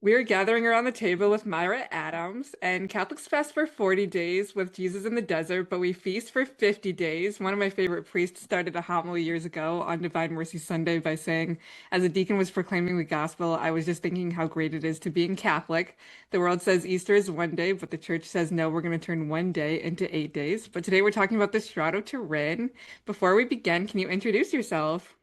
We are gathering around the table with Myra Adams, and Catholics fast for 40 days with Jesus in the desert, but we feast for 50 days. One of my favorite priests started a homily years ago on Divine Mercy Sunday by saying, as a deacon was proclaiming the gospel, I was just thinking how great it is to being Catholic. The world says Easter is one day, but the church says no, we're going to turn one day into 8 days. But today we're talking about the Shroud of Turin. Before we begin, can you introduce yourself?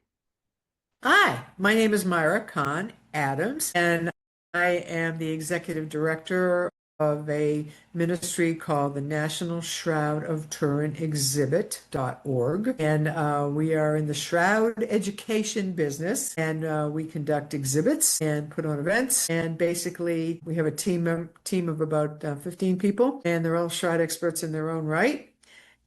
Hi, my name is Myra Kahn Adams, and I am the executive director of a ministry called the National Shroud of Turin Exhibit.org. And we are in the shroud education business, and we conduct exhibits and put on events. And basically, we have a team of about 15 people, and they're all shroud experts in their own right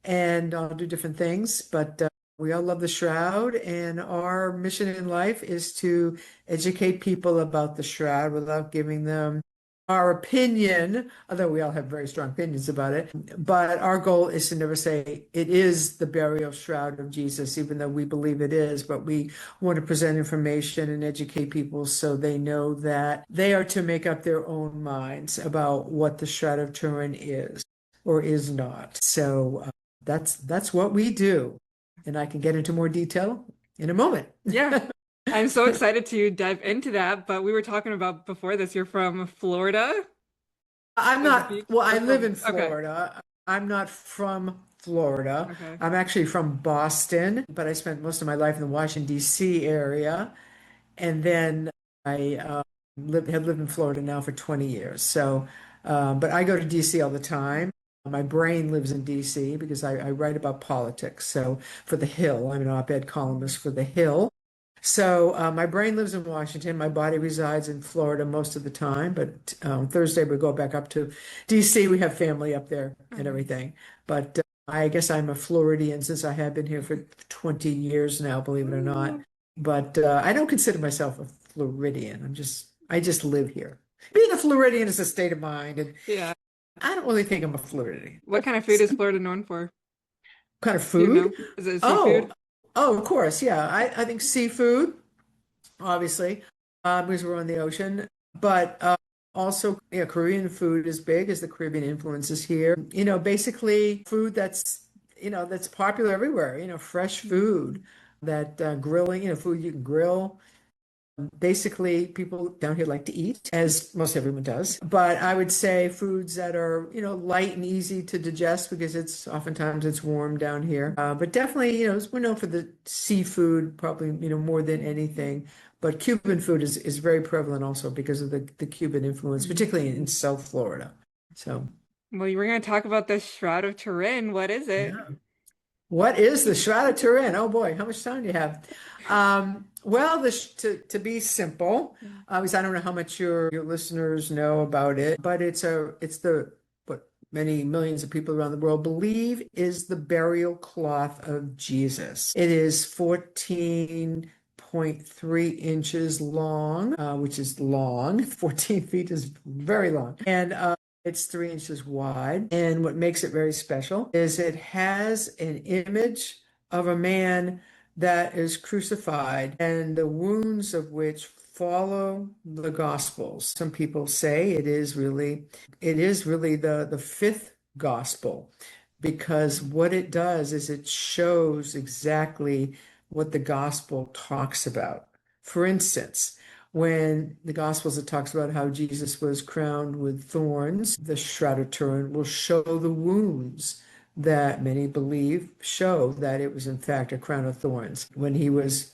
and all do different things. But we all love the shroud, and our mission in life is to educate people about the shroud without giving them our opinion, although we all have very strong opinions about it. But our goal is to never say it is the burial shroud of Jesus, even though we believe it is. But we want to present information and educate people so they know that they are to make up their own minds about what the Shroud of Turin is or is not. So that's what we do. And I can get into more detail in a moment. Yeah. I'm so excited to dive into that, but we were talking about before this, you're from Florida, I'm like the not, beach, well, or I live from, in okay, Florida. I'm not from Florida. okay. I'm actually from Boston, but I spent most of my life in the Washington, D.C. area. And then I have lived in Florida now for 20 years. So, but I go to D.C. all the time. My brain lives in D.C. because I write about politics. So for The Hill, I'm an op-ed columnist for The Hill. So my brain lives in Washington. My body resides in Florida most of the time. But Thursday we go back up to D.C. We have family up there Oh, and nice. everything. But I guess I'm a Floridian since I have been here for 20 years now, believe it or not. Ooh. But I don't consider myself a Floridian. I just live here. Being a Floridian is a state of mind, and Yeah. I don't really think I'm a Floridian. What kind of food is Florida known for? Kind of Do you know? food? Is it Oh, seafood? oh, of course, yeah. I think seafood, obviously, because we're on the ocean, but also, yeah, Korean food is big as the Caribbean influences here. Basically food that's popular everywhere. Fresh food that grilling, food you can grill. Basically, people down here like to eat, as most everyone does. But I would say foods that are, light and easy to digest because oftentimes it's warm down here. But definitely, we're known for the seafood, probably, more than anything. But Cuban food is very prevalent also because of the Cuban influence, particularly in South Florida. So, Well, you were going to talk about the Shroud of Turin. What is it? yeah. What is the Shroud of Turin? Oh boy, how much time do you have? Well, to be simple, because I don't know how much your listeners know about it, but it's the what many millions of people around the world believe is the burial cloth of Jesus. It is 14.3 inches long, which is long. 14 feet is very long, and it's 3 inches wide. And what makes it very special is it has an image of a man that is crucified and the wounds of which follow the Gospels. Some people say it is really the fifth gospel because what it does is it shows exactly what the gospel talks about. For instance, when the Gospels it talks about how Jesus was crowned with thorns, the Shroud of Turin will show the wounds that many believe show that it was in fact a crown of thorns. When he was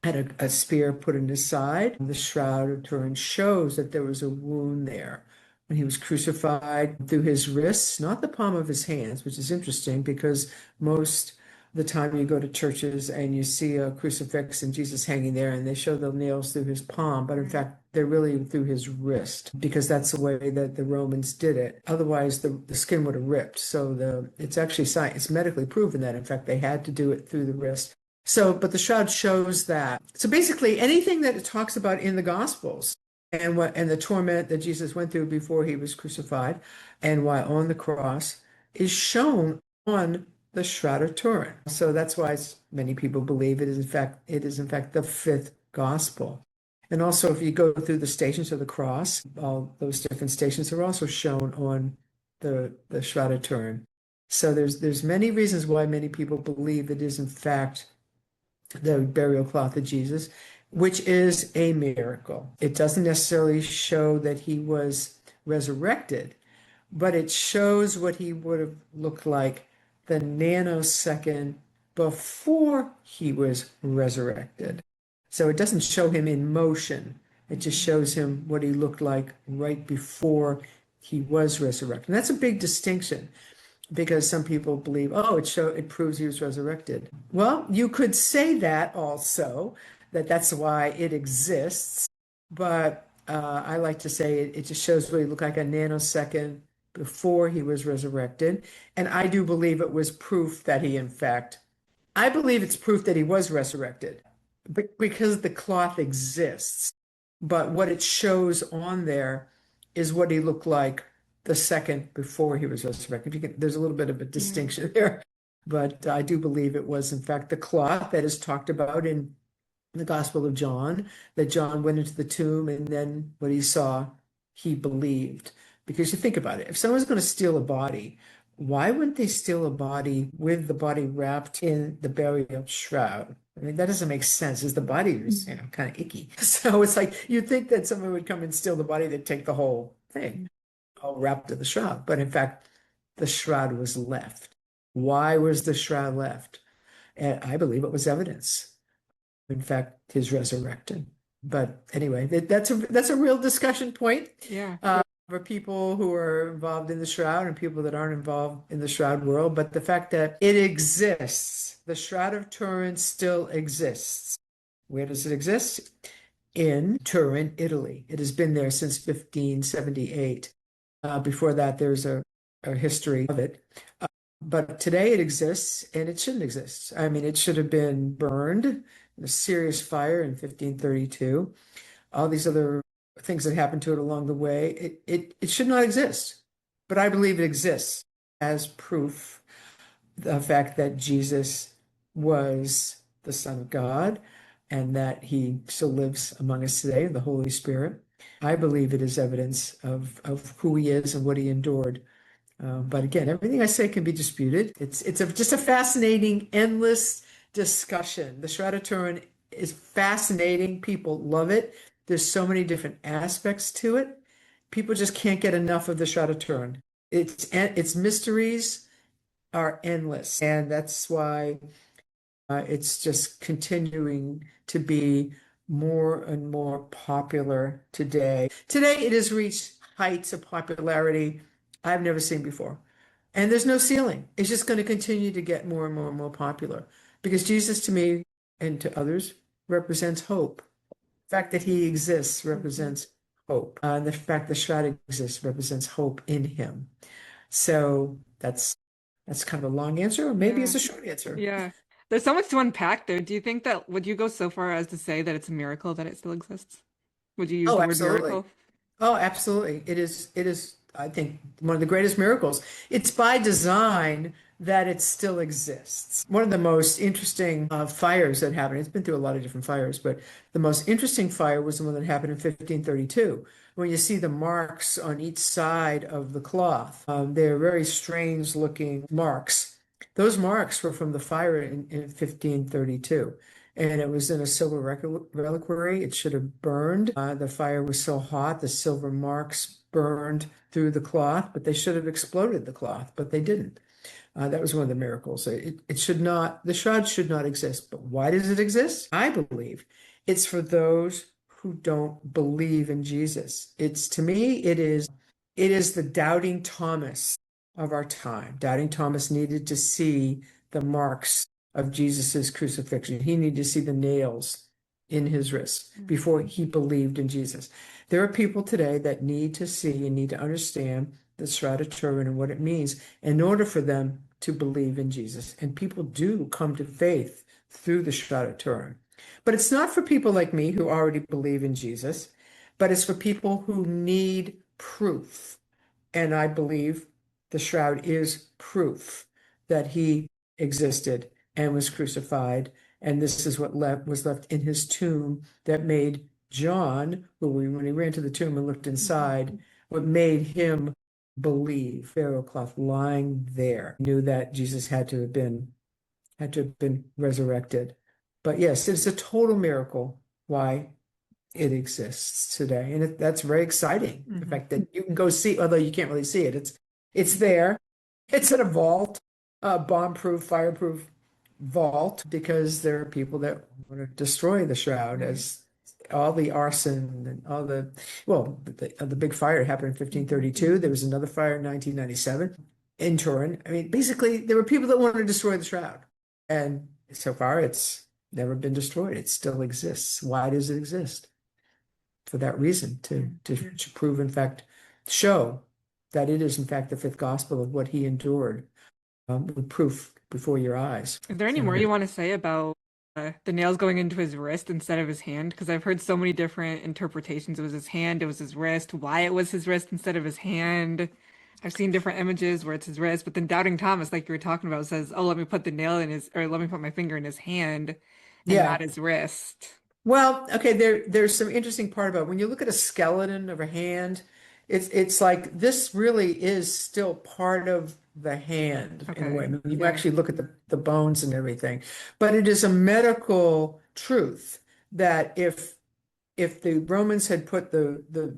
had a spear put in his side, the Shroud of Turin shows that there was a wound there. When he was crucified through his wrists, not the palm of his hands, which is interesting because most the time you go to churches and you see a crucifix and Jesus hanging there and they show the nails through his palm, but in fact, they're really through his wrist because that's the way that the Romans did it. Otherwise, the skin would have ripped. So it's actually it's medically proven that in fact they had to do it through the wrist. So, but the shroud shows that. So basically, anything that it talks about in the Gospels and the torment that Jesus went through before he was crucified and while on the cross is shown on the Shroud of Turin. So that's why many people believe it is in fact the fifth gospel. And also, if you go through the Stations of the Cross, all those different stations are also shown on the Shroud of Turin. So there's many reasons why many people believe it is in fact the burial cloth of Jesus, which is a miracle. It doesn't necessarily show that he was resurrected, but it shows what he would have looked like the nanosecond before he was resurrected. So it doesn't show him in motion. It just shows him what he looked like right before he was resurrected. And that's a big distinction because some people believe, oh, it proves he was resurrected. Well, you could say that also, that's why it exists. But I like to say it just shows what he looked like a nanosecond before he was resurrected. And I do believe it was proof that I believe it's proof that he was resurrected because the cloth exists. But what it shows on there is what he looked like the second before he was resurrected. There's a little bit of a distinction there, but I do believe it was, in fact, the cloth that is talked about in the Gospel of John, that John went into the tomb and then what he saw, he believed. Because you think about it, if someone's going to steal a body, why wouldn't they steal a body with the body wrapped in the burial shroud? I mean, that doesn't make sense. Is the body is, kind of icky. So it's like you'd think that someone would come and steal the body, they'd take the whole thing, all wrapped in the shroud. But in fact, the shroud was left. Why was the shroud left? And I believe it was evidence, in fact, his resurrecting. But anyway, that's a real discussion point. Yeah. For people who are involved in the shroud and people that aren't involved in the shroud world. But the fact that it exists, the Shroud of Turin still exists. Where does it exist? In Turin, Italy. It has been there since 1578. Before that, there's a history of it. But today it exists, and it shouldn't exist. I mean, it should have been burned in a serious fire in 1532. All these other things that happened to it along the way, it should not exist. But I believe it exists as proof the fact that Jesus was the Son of God and that he still lives among us today, the Holy Spirit. I believe it is evidence of who he is and what he endured. But again, everything I say can be disputed. It's just a fascinating, endless discussion. The Shroud of Turin is fascinating. People love it. There's so many different aspects to it. People just can't get enough of the Shroud of Turin. Its mysteries are endless, and that's why it's just continuing to be more and more popular today. Today, it has reached heights of popularity I've never seen before. And there's no ceiling. It's just going to continue to get more and more and more popular because Jesus, to me and to others, represents hope. The fact that he exists represents hope. The fact the shroud exists represents hope in him. So that's kind of a long answer, or maybe it's a short answer. Yeah. There's so much to unpack there. Would you go so far as to say that it's a miracle that it still exists? Would you use the word absolutely. miracle? Oh, absolutely. It is, I think, one of the greatest miracles. It's by design that it still exists. One of the most interesting fires that happened, it's been through a lot of different fires, but the most interesting fire was the one that happened in 1532. When you see the marks on each side of the cloth, they're very strange looking marks. Those marks were from the fire in 1532. And it was in a silver reliquary. It should have burned. The fire was so hot, the silver marks burned through the cloth, but they should have exploded the cloth, but they didn't. That was one of the miracles. It should not, the shroud should not exist. But why does it exist? I believe it's for those who don't believe in Jesus. To me, it is the doubting Thomas of our time. Doubting Thomas needed to see the marks of Jesus's crucifixion. He needed to see the nails in his wrists before he believed in Jesus. There are people today that need to see and need to understand the Shroud of Turin and what it means in order for them to believe in Jesus. And people do come to faith through the Shroud of Turin. But it's not for people like me who already believe in Jesus, but it's for people who need proof. And I believe the shroud is proof that he existed and was crucified. And this is what was left in his tomb that made John, when he ran to the tomb and looked inside, what made him believe, burial cloth lying there, knew that Jesus had to have been resurrected. But yes, it's a total miracle why it exists today, and that's very exciting. The fact that you can go see, although you can't really see it, it's there. It's in a vault, bomb-proof, fireproof vault, because there are people that want to destroy the shroud, as all the arson and all the big fire happened in 1532. There was another fire in 1997 in Turin. I mean, basically, there were people that wanted to destroy the shroud, and so far, it's never been destroyed. It still exists. Why does it exist? For that reason, to prove, in fact, show that it is, in fact, the fifth gospel of what he endured, with proof before your eyes. Is there any more you want to say about the nails going into his wrist instead of his hand? Because I've heard so many different interpretations. It was his hand, it was his wrist, why it was his wrist instead of his hand. I've seen different images where it's his wrist, but then Doubting Thomas, like you were talking about, says, "Oh, let me put the nail in his, or let me put my finger in his hand and not his wrist." Well, okay, there's some interesting part about when you look at a skeleton of a hand, it's like this really is still part of the hand in a way. I mean, you actually look at the bones and everything, but it is a medical truth that if the Romans had put the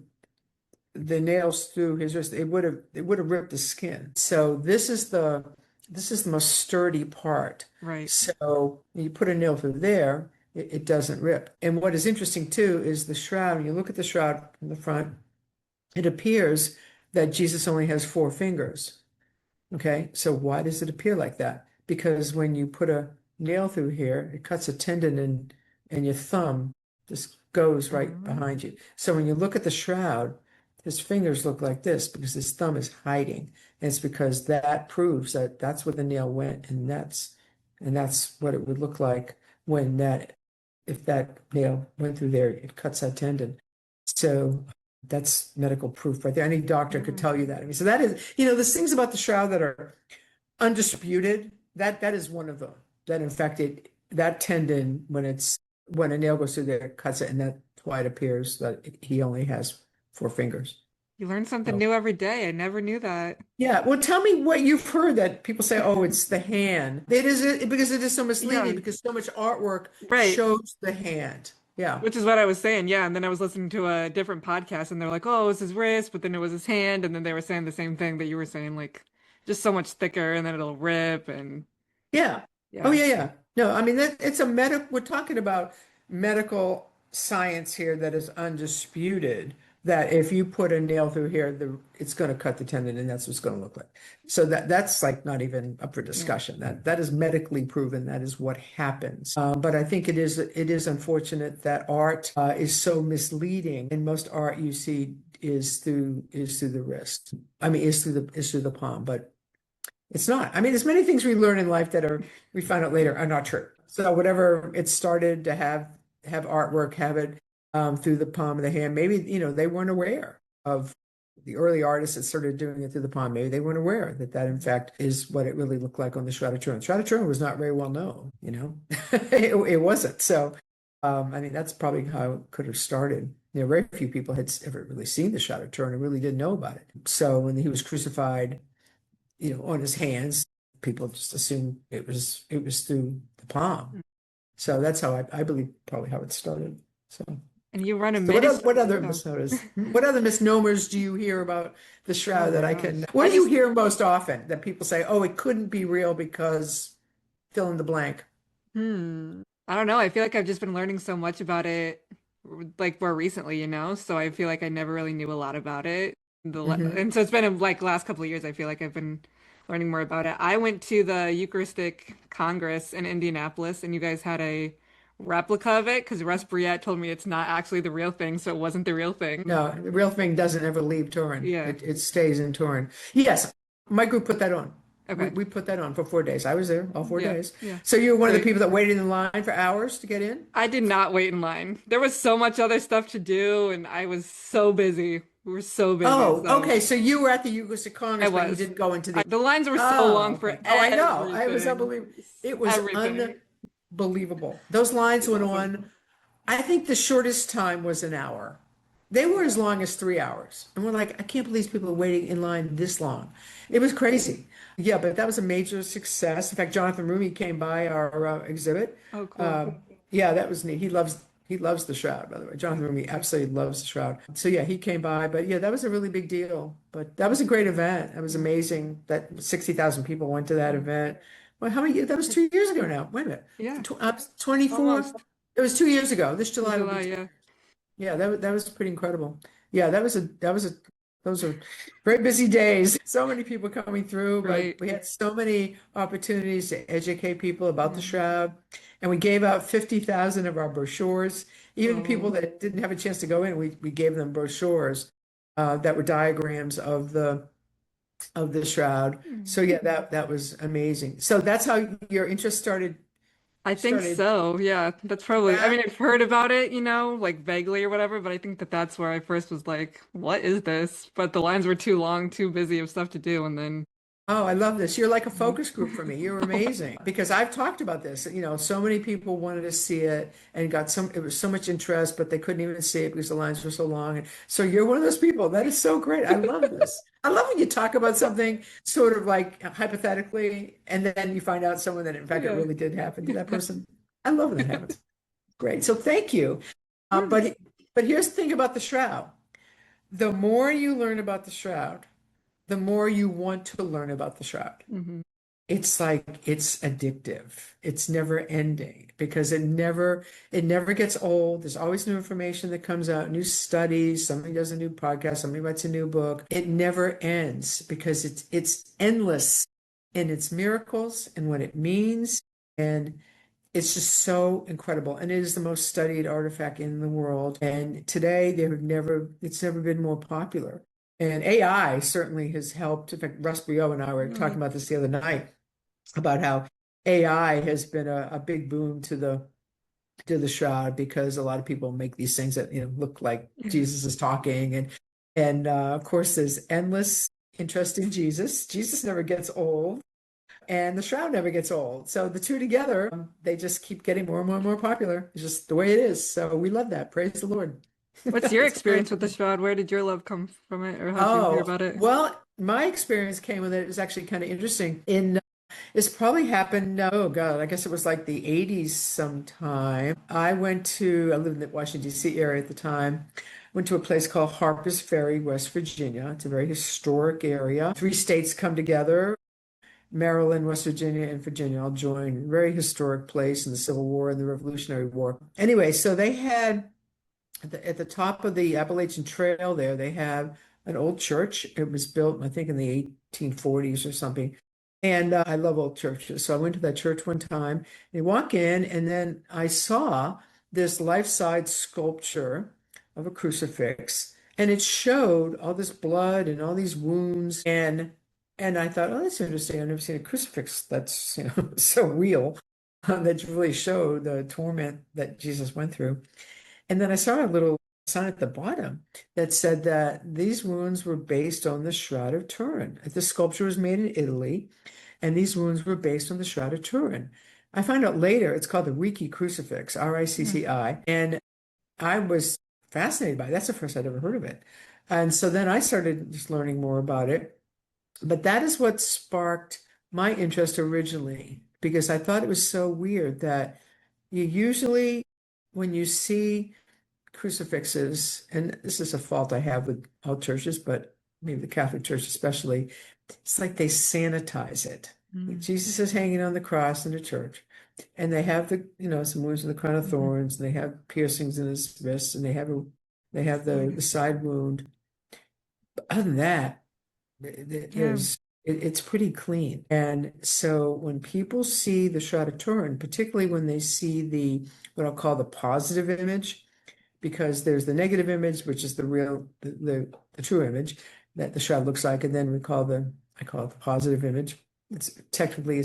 nails through his wrist, it would have ripped the skin. So this is the most sturdy part. Right. So you put a nail through there, it doesn't rip. And what is interesting too is the shroud. When you look at the shroud in the front, it appears that Jesus only has 4 fingers. Okay, so why does it appear like that? Because when you put a nail through here, it cuts a tendon and your thumb just goes right behind you. So when you look at the shroud, his fingers look like this because his thumb is hiding. And it's because that proves that that's where the nail went, and that's what it would look like if that nail went through there, it cuts that tendon. So that's medical proof right there. Any doctor could tell you that. I mean, so that is, there's things about the shroud that are undisputed. That is one of them. That in fact that tendon, when a nail goes through there, it cuts it, and that's why it appears that he only has 4 fingers. You learn something new every day. I never knew that. Yeah. Well, tell me what you've heard that people say, oh, it's the hand. It is because it is so misleading because so much artwork shows the hand. Yeah. Which is what I was saying. Yeah. And then I was listening to a different podcast and they're like, oh, it was his wrist, but then it was his hand. And then they were saying the same thing that you were saying, like just so much thicker and then it'll rip. And yeah. Oh, yeah. No, I mean, we're talking about medical science here that is undisputed, that if you put a nail through here, it's going to cut the tendon, and that's what it's going to look like. So that's like not even up for discussion. That is medically proven. That is what happens. But I think it is unfortunate that art is so misleading, and most art you see is through the wrist. I mean, is through the palm, but it's not. I mean, there's many things we learn in life that we find out later are not true. So whatever it started to have artwork, have it through the palm of the hand. Maybe, they weren't aware of the early artists that started doing it through the palm. Maybe they weren't aware that in fact is what it really looked like on the Shroud of Turin. Shroud of Turin was not very well known, it wasn't. So, I mean, that's probably how it could have started. Very few people had ever really seen the Shroud of Turin and really didn't know about it. So when he was crucified, on his hands, people just assumed it was through the palm. So that's how I believe probably how it started. So. And you run a what other misnomers? What other misnomers do you hear about the shroud that I can? What do you hear most often that people say, "Oh, it couldn't be real because fill in the blank"? I don't know. I feel like I've just been learning so much about it, like more recently, So I feel like I never really knew a lot about it. And so it's been like last couple of years. I feel like I've been learning more about it. I went to the Eucharistic Congress in Indianapolis, and you guys had a replica of it because Russ Briette told me it's not actually the real thing, so it wasn't the real thing. No, the real thing doesn't ever leave Turin. Yeah. It stays in Turin. Yes, my group put that on. Okay. We put that on for 4 days. I was there all 4 days. Yeah. So you were one of the people that waited in line for hours to get in? I did not wait in line. There was so much other stuff to do, and I was so busy. We were so busy. Oh, okay. So you were at the Eucharistic Congress, but you didn't go into the lines were so long for everything. Oh, I know. It was unbelievable. It was unbelievable. Those lines went on I think the shortest time was an hour. They were as long as 3 hours. And we're like, I can't believe people are waiting in line this long. It was crazy. Yeah, but that was a major success. In fact, Jonathan Rumi came by our exhibit. Oh, cool. Um, yeah, that was neat. He loves the Shroud, by the way. Jonathan Rumi absolutely loves the Shroud. So yeah, he came by. But yeah, that was a really big deal. But that was a great event. It was amazing that 60,000 people went to that event. Well, how many? That was 2 years ago now. Wait a minute. Yeah, 24. almost It was 2 years ago. This in July will be July. Yeah, yeah, that was pretty incredible. Yeah, those are very busy days. So many people coming through, but right. we had so many opportunities to educate people about the Yeah. Shroud. And we gave out 50,000 of our brochures. Even people Oh, that didn't have a chance to go in, we gave them brochures that were diagrams of the Shroud. So yeah, that was amazing. So that's how your interest I think started so. Yeah, that's probably. I back. mean, I've heard about it, like vaguely or whatever, but I think that that's where I first was like, "What is this?" But the lines were too long, too busy of stuff to do, and then. Oh, I love this. You're like a Mhm. focus group for me. You're amazing because I've talked about this. So many people wanted to see it and it was so much interest, but they couldn't even see it because the lines were so long. And so you're one of those people. That is so great. I love this. I love when you talk about something sort of like hypothetically, and then you find out someone that in fact it Yeah, really did happen to that person. I love when that happens. Great. So thank you. of course. But here's the thing about the Shroud. The more you learn about the Shroud, the more you want to learn about the Shroud. Hmm. It's like it's addictive. It's never ending because it never gets old. There's always new information that comes out, new studies, somebody does a new podcast, somebody writes a new book. It never ends because it's endless in its miracles and what it means. And it's just so incredible. And it is the most studied artifact in the world. And today it's never been more popular. And AI certainly has helped. In fact, Russ Brio and I were talking Really. about this the other night about how AI has been a big boon to the Shroud because a lot of people make these things that look like Jesus is talking and of course there's endless interest in Jesus. Jesus never gets old and the Shroud never gets old. So the two together, they just keep getting more and more and more popular. It's just the way it is. So we love that. Praise the Lord. What's your It's great. experience with the Shroud? Where did your love come from it, or how'd you hear Oh, about it? well, my experience came with it. It was actually kind of interesting. It's probably happened, oh God, I guess it was like the 80s sometime. I lived in the Washington, D.C. area at the time, went to a place called Harpers Ferry, West Virginia. It's a very historic area. Three states come together. Maryland, West Virginia, and Virginia all joined. Very historic place in the Civil War and the Revolutionary War. Anyway, so they had at the top of the Appalachian Trail there, they have an old church. It was built, I think, in the 1840s or something. And I love old churches. So I went to that church one time. And you walk in, and then I saw this life-size sculpture of a crucifix. And it showed all this blood and all these wounds. And I thought, oh, that's interesting. I've never seen a crucifix that's, so real that really showed the torment that Jesus went through. And then I saw a little sign at the bottom that said that these wounds were based on the Shroud of Turin. The sculpture was made in Italy, and these wounds were based on the Shroud of Turin. I found out later it's called the Ricci crucifix, Hmm. Ricci, and I was fascinated by it. That's the first I'd ever heard of it. And so then I started just learning more about it. But that is what sparked my interest originally, because I thought it was so weird that you usually, when you see crucifixes, and this is a fault I have with all churches, but maybe the Catholic Church especially, it's like they sanitize it. Like Mm. Jesus is hanging on the cross in the church, and they have some wounds in the crown of Mhm. thorns, and they have piercings in his wrists, and they have the side wound. But other than that, Yeah. it's pretty clean. And so when people see the Shroud of Turin, particularly when they see what I'll call the positive image, because there's the negative image, which is the true image that the Shroud looks like, and then I call it the positive image. It's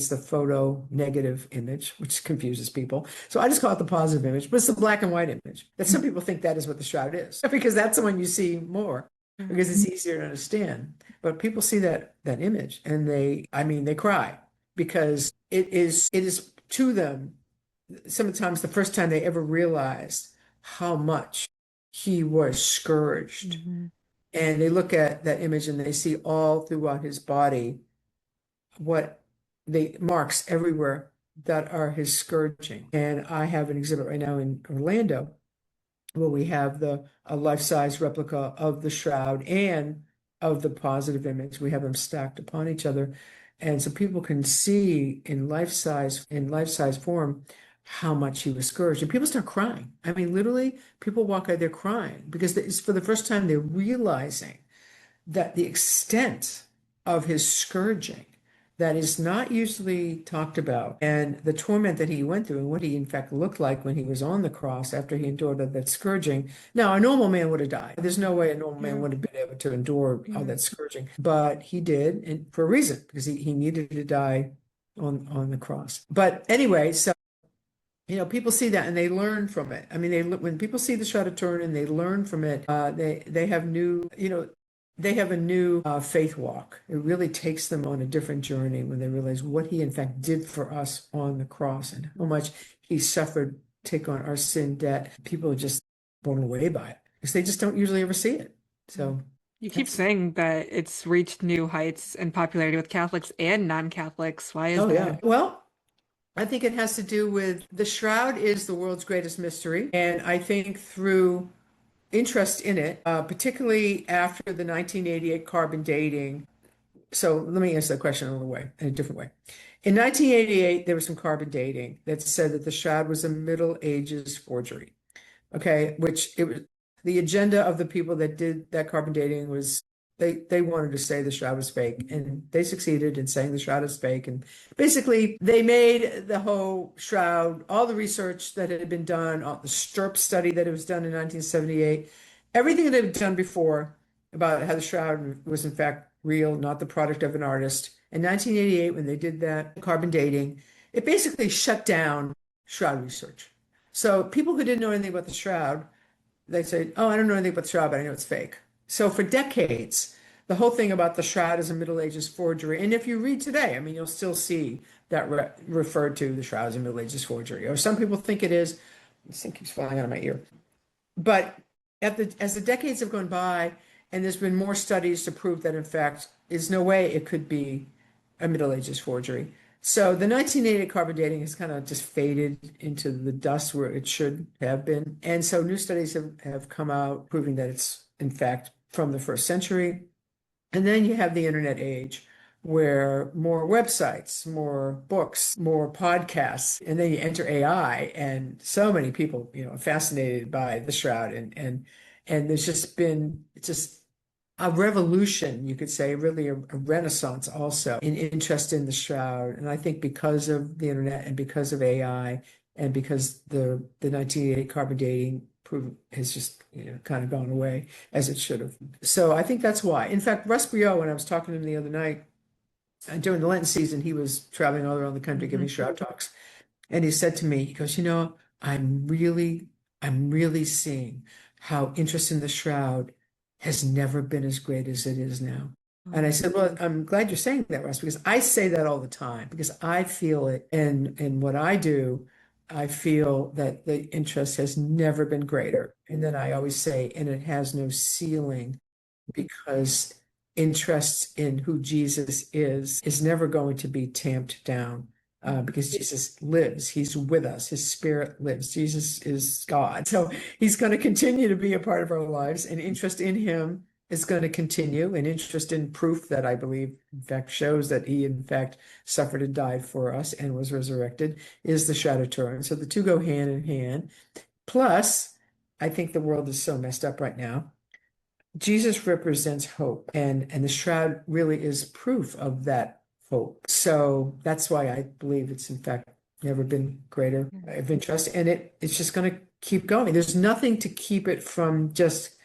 the photo negative image, which confuses people. So I just call it the positive image, but it's the black and white image. That some people think that is what the Shroud is, because that's the one you see more, because it's easier to understand. But people see that image and they cry because it is to them sometimes the first time they ever realized how much he was scourged. Hmm. And they look at that image and they see all throughout his body what the marks everywhere that are his scourging. And I have an exhibit right now in Orlando where we have a life-size replica of the shroud and of the positive image. We have them stacked upon each other. And so people can see in life size form how much he was scourged. And people start crying. I mean, literally, people walk out there crying because it's for the first time they're realizing that the extent of his scourging that is not usually talked about, and the torment that he went through, and what he in fact looked like when he was on the cross after he endured all that scourging. Now, a normal man would have died. There's no way a normal man Yeah. would have been able to endure all Yeah. that scourging, but he did, and for a reason, because he needed to die on the cross. But anyway, so people see that and they learn from it. I mean, when people see the Shroud of Turin and they learn from it, they have they have a new faith walk. It really takes them on a different journey when they realize what he in fact did for us on the cross and how much he suffered, take on our sin debt. People are just blown away by it because they just don't usually ever see it. So You keep that's, saying that it's reached new heights in popularity with Catholics and non-Catholics. Why is oh yeah. that? Well, I think it has to do with the Shroud is the world's greatest mystery. And I think through interest in it, particularly after the 1988 carbon dating. So let me answer that question another way, in a different way. In 1988, there was some carbon dating that said that the Shroud was a Middle Ages forgery. Okay, which it was the agenda of the people that did that carbon dating was they wanted to say the Shroud was fake, and they succeeded in saying the Shroud is fake. And basically, they made the whole Shroud, all the research that had been done, all the Stirp study that was done in 1978, everything that had been done before about how the Shroud was in fact real, not the product of an artist. In 1988, when they did that carbon dating, it basically shut down Shroud research. So people who didn't know anything about the Shroud, they say, "Oh, I don't know anything about the Shroud, but I know it's fake." So for decades, the whole thing about the Shroud as a Middle Ages forgery, and if you read today, I mean, you'll still see that referred to the Shroud as a Middle Ages forgery. Or some people think it is. This thing keeps falling out of my ear. But as the decades have gone by, and there's been more studies to prove that in fact, there's no way it could be a Middle Ages forgery. So the 1988 carbon dating has kind of just faded into the dust where it should have been. And so new studies have come out proving that it's in fact from the first century. And then you have the internet age where more websites, more books, more podcasts, and then you enter AI, and so many people, are fascinated by the Shroud, and there's just been just a revolution, you could say, really a renaissance also in interest in the Shroud. And I think because of the internet and because of AI and because the 1988 carbon dating has just kind of gone away as it should have. So I think that's why. In fact, Russ Briot, when I was talking to him the other night, during the Lenten season, he was traveling all around the country giving Shroud talks. And he said to me, he goes, I'm really seeing how interest in the Shroud has never been as great as it is now. And I said, well, I'm glad you're saying that, Russ, because I say that all the time because I feel it in what I do. I feel that the interest has never been greater. And then I always say, and it has no ceiling because interest in who Jesus is never going to be tamped down. Because Jesus lives, he's with us, his spirit lives. Jesus is God. So he's going to continue to be a part of our lives, and interest in him is going to continue. And interest in proof that I believe, in fact, shows that he, in fact, suffered and died for us and was resurrected is the Shroud of Turin. So the two go hand in hand. Plus, I think the world is so messed up right now. Jesus represents hope, and the Shroud really is proof of that hope. So that's why I believe it's in fact never been greater of interest, and it's just going to keep going. There's nothing to keep it from just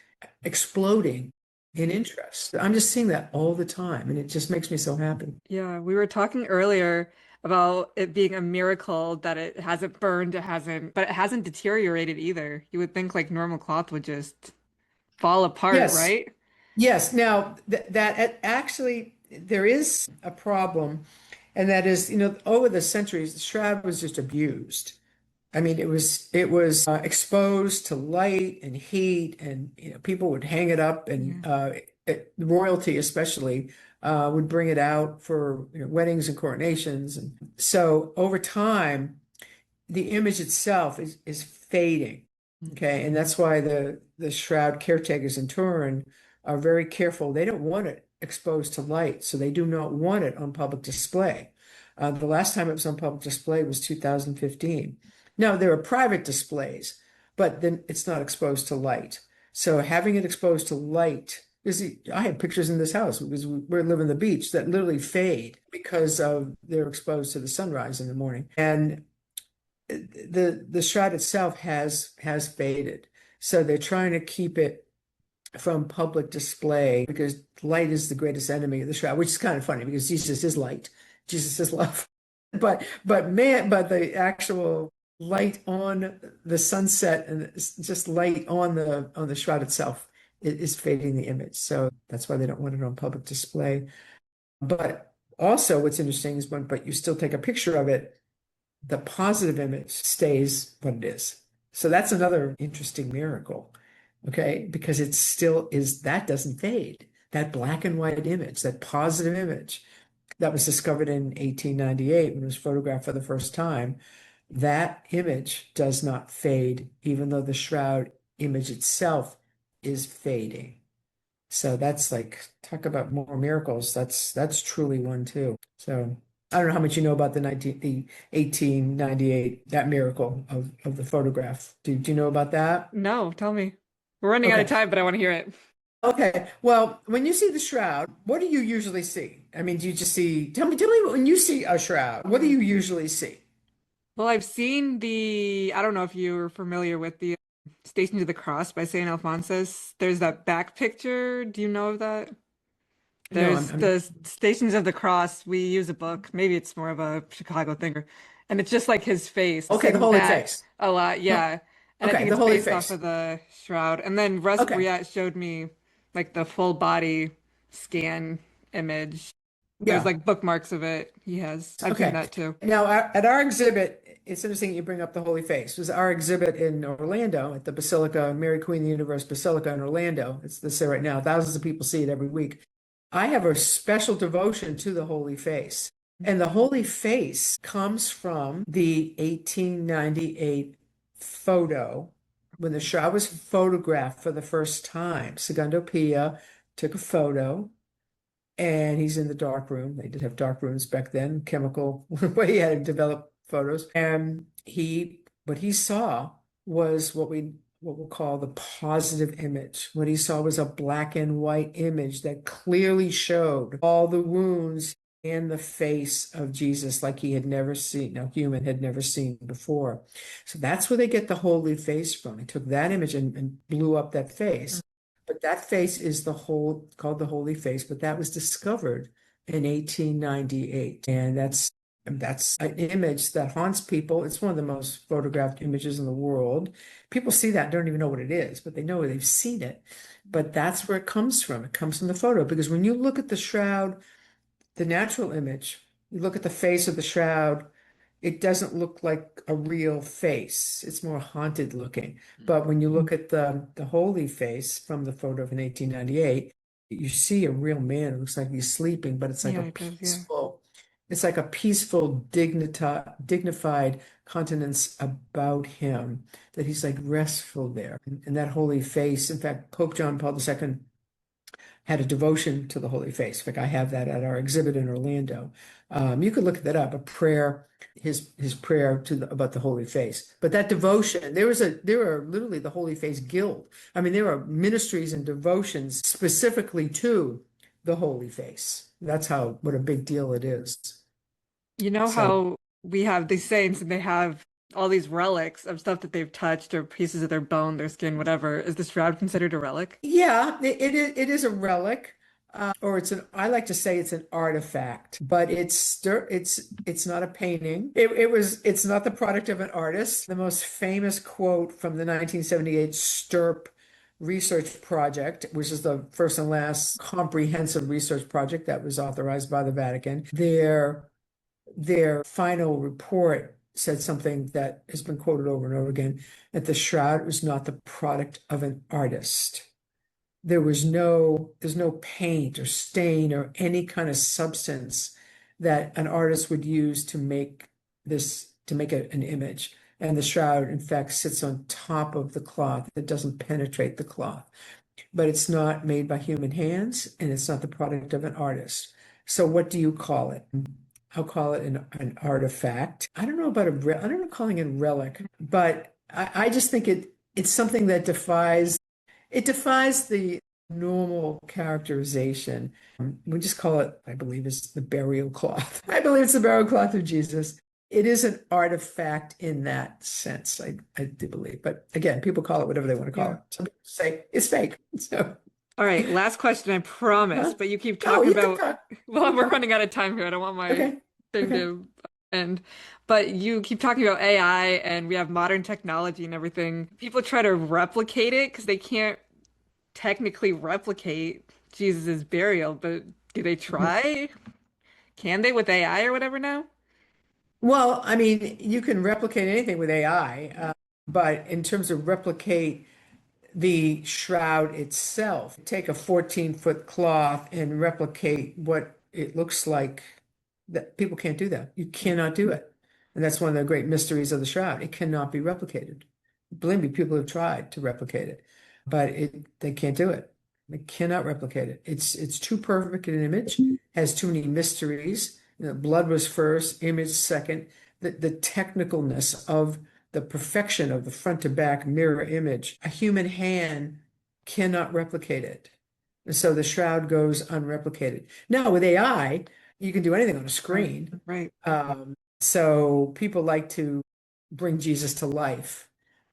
exploding in interest. I'm just seeing that all the time, and it just makes me so happy. Yeah, we were talking earlier about it being a miracle that it hasn't burned, but it hasn't deteriorated either. You would think like normal cloth would just fall apart, Yes, right? yes. Now that actually there is a problem, and that is, over the centuries, the Shroud was just abused. I mean, it was exposed to light and heat, and people would hang it up, and Yeah. royalty especially would bring it out for weddings and coronations. And so over time, the image itself is fading. Okay, and that's why the shroud caretakers in Turin are very careful. They don't want it exposed to light, so they do not want it on public display. The last time it was on public display was 2015. Now there are private displays, but then it's not exposed to light. So having it exposed to light is, I have pictures in this house because we live on the beach that literally fade because of they're exposed to the sunrise in the morning. And the shroud itself has faded. So they're trying to keep it from public display because light is the greatest enemy of the shroud, which is kind of funny because Jesus is light, Jesus is love. But the actual light on the sunset and just light on the shroud itself is fading the image. So that's why they don't want it on public display. But also what's interesting is but you still take a picture of it, the positive image stays what it is. So that's another interesting miracle, okay? Because it still is, that doesn't fade. That black and white image, that positive image that was discovered in 1898 when it was photographed for the first time, that image does not fade, even though the shroud image itself is fading. So that's like, talk about more miracles. That's truly one too. So I don't know how much you know about the 1898, that miracle of the photograph. Do you know about that? No, tell me. We're running out of Okay. time, but I want to hear it. Okay. Well, when you see the shroud, what do you usually see? I mean, do you just see, tell me when you see a shroud, what do you usually see? Well, I've seen I don't know if you're familiar with the Stations of the Cross by St. Alphonsus. There's that back picture. Do you know of that? No, There's the Stations of the Cross. We use a book. Maybe it's more of a Chicago thing. And it's just like his face, okay, the sitting Holy back Face. a lot. No, Yeah. And I okay, think the it's Holy based off Face. of the Shroud. And then Russ Okay. Briat showed me like the full body scan image. There's Yeah. like bookmarks of it. He has. I've seen Okay. that too. Now, at our exhibit, it's interesting you bring up the Holy Face. It was our exhibit in Orlando at the Basilica, Mary Queen of the Universe Basilica in Orlando. It's there right now. Thousands of people see it every week. I have a special devotion to the Holy Face. And the Holy Face comes from the 1898 photo when the shroud was photographed for the first time. Segundo Pia took a photo and he's in the dark room. They did have dark rooms back then, chemical way he had to develop photos. And what he saw was what we'll call the positive image. What he saw was a black and white image that clearly showed all the wounds in the face of Jesus like he had never seen, no human had never seen before. So that's where they get the Holy Face from. He took that image and blew up that face. But that face is called the Holy Face, but that was discovered in 1898. And that's an image that haunts people. It's one of the most photographed images in the world. People see that and don't even know what it is, but they know they've seen it. But that's where it comes from. It comes from the photo. Because when you look at the shroud, the natural image, you look at the face of the shroud, it doesn't look like a real face. It's more haunted looking. But when you look at the Holy Face from the photo in 1898, you see a real man. It looks like he's sleeping, but it's like Yeah, a it does. Yeah. it's like a peaceful, dignified countenance about him, that he's like restful there. And that Holy Face, in fact, Pope John Paul II had a devotion to the Holy Face. In fact, I have that at our exhibit in Orlando. You could look that up, a prayer, his prayer about the Holy Face. But that devotion, there are literally the Holy Face Guild. I mean, there are ministries and devotions specifically to the Holy Face. That's what a big deal it is. You know So how we have these saints and they have all these relics of stuff that they've touched or pieces of their bone, their skin, whatever. Is the shroud considered a relic? yeah, it is a relic. Or I like to say it's an artifact, but it's not a painting. It's not the product of an artist. The most famous quote from the 1978 STURP research project, which is the first and last comprehensive research project that was authorized by the Vatican, their final report said something that has been quoted over and over again, that the shroud was not the product of an artist. There's no paint or stain or any kind of substance that an artist would use to make an image. And the shroud, in fact, sits on top of the cloth. It doesn't penetrate the cloth, but it's not made by human hands and it's not the product of an artist. So what do you call it? I'll call it an artifact. I don't know about I don't know calling it a relic, but I just think it's something that defies the normal characterization. We just call it, I believe, is the burial cloth. I believe it's the burial cloth of Jesus. It is an artifact in that sense, I do believe. But again, people call it whatever they want to call it. Some people say it's fake. So, All right, last question, I promise. huh? But you keep Oh, talking you can about, talk. well, we're running out of time here. I don't want my Okay. thing Okay. to end. But you keep talking about AI and we have modern technology and everything. People try to replicate it because they can't technically replicate Jesus's burial, but do they try? Can they with AI or whatever now? Well, I mean, you can replicate anything with AI, but in terms of replicate the shroud itself, take a 14-foot cloth and replicate what it looks like, that people can't do that. You cannot do it. And that's one of the great mysteries of the shroud. It cannot be replicated. Believe me, people have tried to replicate it, but they can't do it. They cannot replicate it. It's too perfect an image, has too many mysteries. You know, blood was first, image second. The technicalness of the perfection of the front to back mirror image, a human hand cannot replicate it. And so the shroud goes unreplicated. Now with AI, you can do anything on a screen. Right. So people like to bring Jesus to life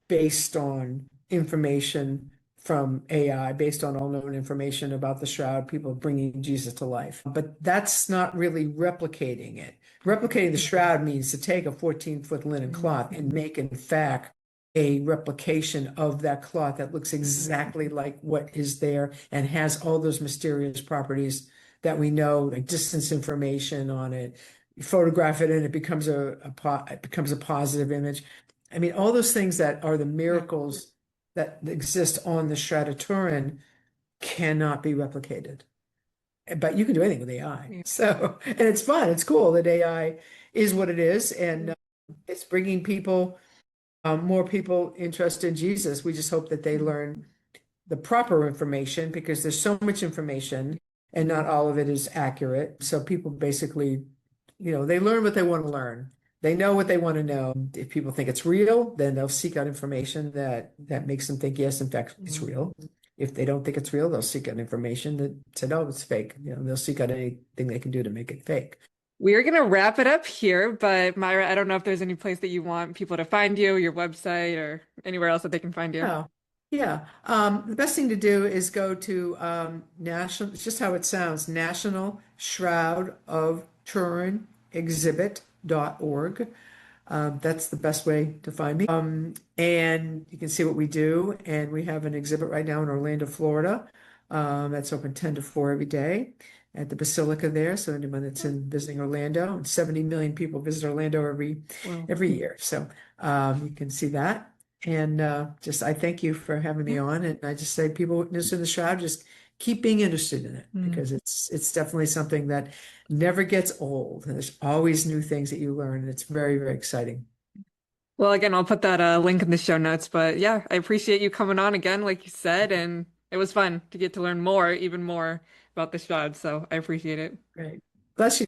based on information from AI, based on all known information about the shroud, people bringing Jesus to life. But that's not really replicating it. Replicating the shroud means to take a 14-foot linen cloth and make, in fact, a replication of that cloth that looks exactly like what is there and has all those mysterious properties that we know, like distance information on it. You photograph it and it becomes it becomes a positive image. I mean, all those things that are the miracles that exist on the Shroud of Turin cannot be replicated. But you can do anything with AI. Yeah. So, and it's fun. It's cool that AI is what it is, and it's bringing more people interested in Jesus. We just hope that they learn the proper information because there's so much information and not all of it is accurate. So people basically, they learn what they want to learn. They know what they want to know. If people think it's real, then they'll seek out information that makes them think, yes, in fact, it's real. If they don't think it's real, they'll seek out information that said, oh, it's fake. They'll seek out anything they can do to make it fake. We're gonna wrap it up here, but Myra, I don't know if there's any place that you want people to find you, your website, or anywhere else that they can find you. Oh, yeah. The best thing to do is go to National, it's just how it sounds, National Shroud of Turin Exhibit.org. That's the best way to find me. And you can see what we do. And we have an exhibit right now in Orlando, Florida. That's open 10 to 4 every day at the Basilica there. So anyone that's in visiting Orlando, and 70 million people visit Orlando Wow. every year. So you can see that. And I thank you for having me on. And I just say people interested in the shroud, just keep being interested in it because it's definitely something that never gets old. And there's always new things that you learn. And it's very, very exciting. Well, again, I'll put that link in the show notes. But yeah, I appreciate you coming on again, like you said, and it was fun to get to learn more, even more about the shroud. So I appreciate it. Great. Bless you.